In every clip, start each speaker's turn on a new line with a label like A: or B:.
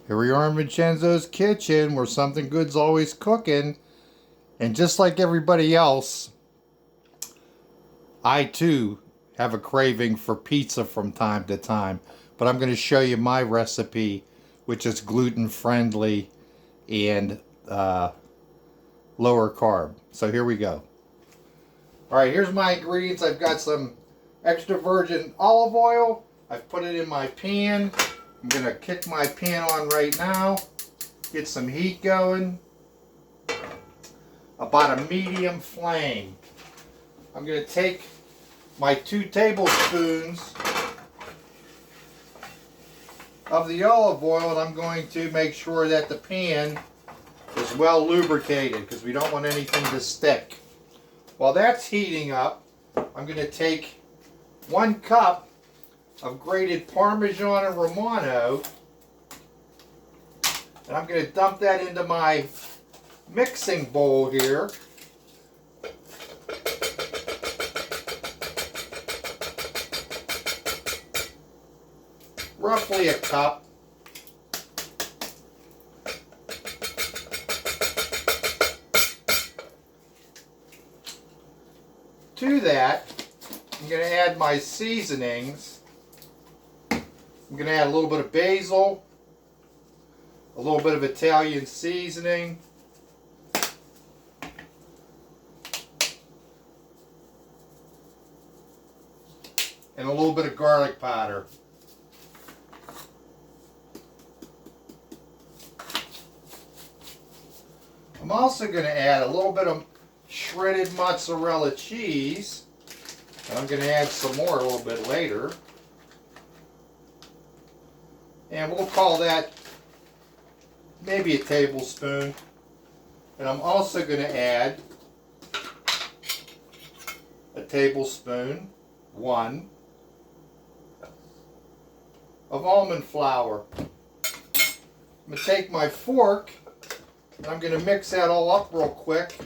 A: Here we are in Vincenzo's kitchen where something good's always cooking. And just like everybody else, I too have a craving for pizza from time to time. But I'm going to show you my recipe, which is gluten friendly and lower carb. So here we go. All right, here's my ingredients. I've got some extra virgin olive oil. I've put it in my pan. I'm going to kick my pan on right now. Get some heat going. About a medium flame. I'm going to take my 2 tablespoons of the olive oil and I'm going to make sure that the pan is well lubricated because we don't want anything to stick. While that's heating up, I'm going to take 1 cup of grated Parmesan and Romano and I'm going to dump that into my mixing bowl here. Roughly a cup. To that, I'm going to add my seasonings. I'm going to add a little bit of basil, a little bit of Italian seasoning, and a little bit of garlic powder. I'm also going to add a little bit of shredded mozzarella cheese. And I'm going to add some more a little bit later. And we'll call that maybe a tablespoon. And I'm also going to add a tablespoon, 1, of almond flour. I'm going to take my fork and I'm going to mix that all up real quick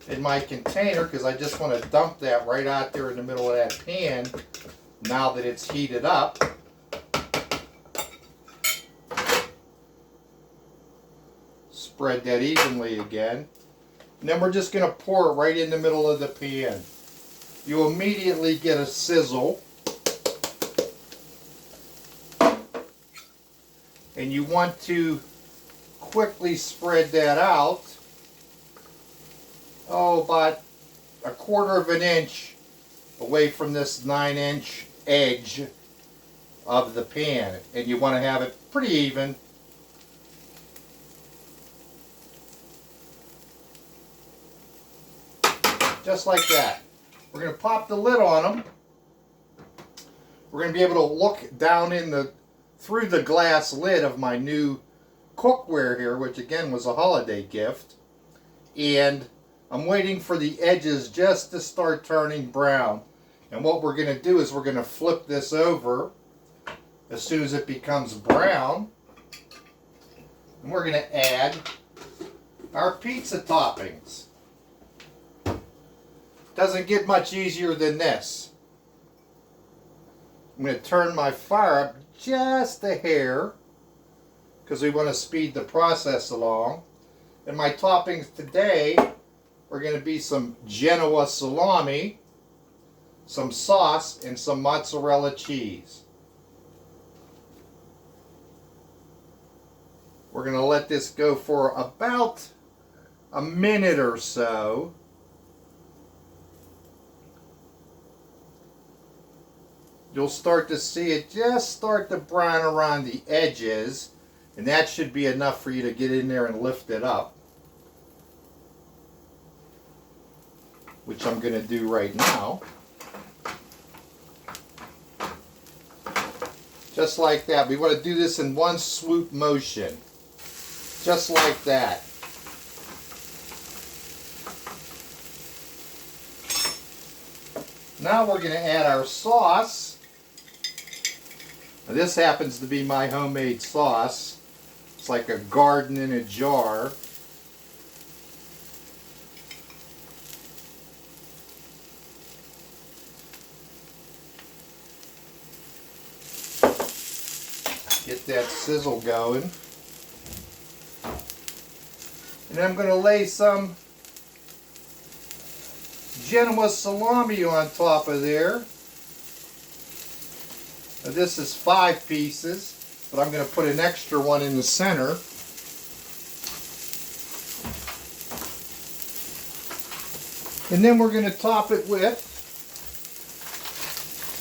A: in my container because I just want to dump that right out there in the middle of that pan now that it's heated up. Spread that evenly again. And then we're just going to pour it right in the middle of the pan. You immediately get a sizzle. And you want to quickly spread that out. Oh, about a 1/4 of an inch away from this 9-inch edge of the pan. And you want to have it pretty even. Just like that. We're going to pop the lid on them. We're going to be able to look down through the glass lid of my new cookware here, which again was a holiday gift. And I'm waiting for the edges just to start turning brown. And what we're going to do is we're going to flip this over as soon as it becomes brown. And we're going to add our pizza toppings. Doesn't get much easier than this. I'm going to turn my fire up just a hair because we want to speed the process along. And my toppings today are going to be some Genoa salami, some sauce, and some mozzarella cheese. We're going to let this go for about a minute or so. You'll start to see it just start to brown around the edges, and that should be enough for you to get in there and lift it up, which I'm going to do right now. Just like that. We want to do this in one swoop motion. Just like that. Now we're going to add our sauce. Now this happens to be my homemade sauce. It's like a garden in a jar. Get get that sizzle going. And I'm going to lay some Genoa salami on top of there. Now this is 5 pieces, but I'm going to put an extra one in the center. And then we're going to top it with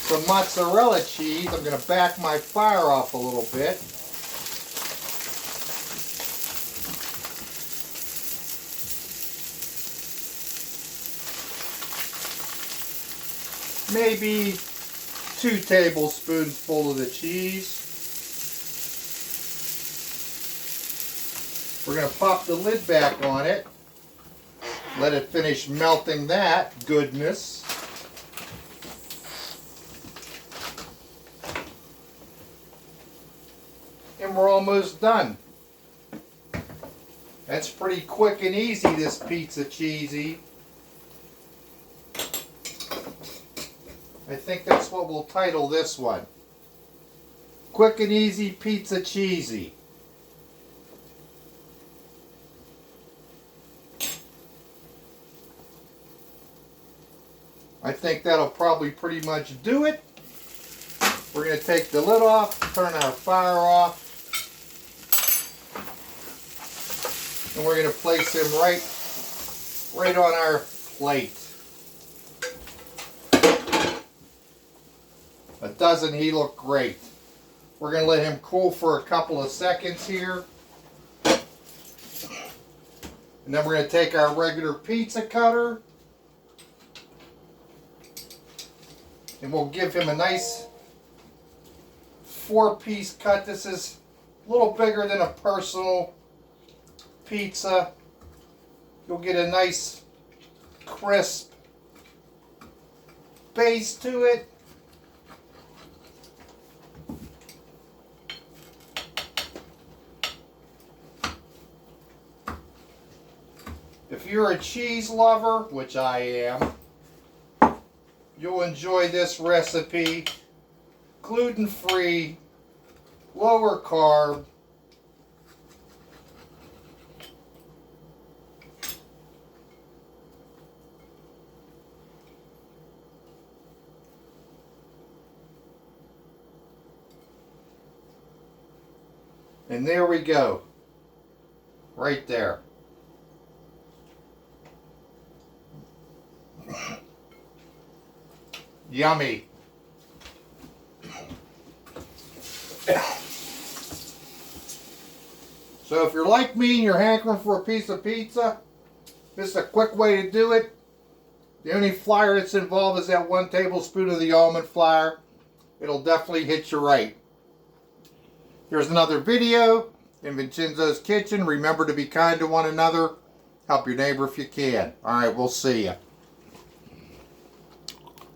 A: some mozzarella cheese. I'm going to back my fire off a little bit. Maybe 2 tablespoons of the cheese. We're going to pop the lid back on it. Let it finish melting that goodness. And we're almost done. That's pretty quick and easy, this pizza cheesy. I think that's what we'll title this one. Quick and easy pizza cheesy. I think that'll probably pretty much do it. We're going to take the lid off, turn our fire off, and we're going to place him right on our plate. But doesn't he look great? We're going to let him cool for a couple of seconds here. And then we're going to take our regular pizza cutter and we'll give him a nice 4-piece cut. This is a little bigger than a personal pizza. You'll get a nice crisp base to it. If you're a cheese lover, which I am, you'll enjoy this recipe. Gluten-free, lower carb. And there we go. Right there. Yummy. So if you're like me and you're hankering for a piece of pizza, this is a quick way to do it. The only flour that's involved is that 1 tablespoon of the almond flour. It'll definitely hit you right. Here's another video in Vincenzo's Kitchen. Remember to be kind to one another. Help your neighbor if you can. All right, we'll see you.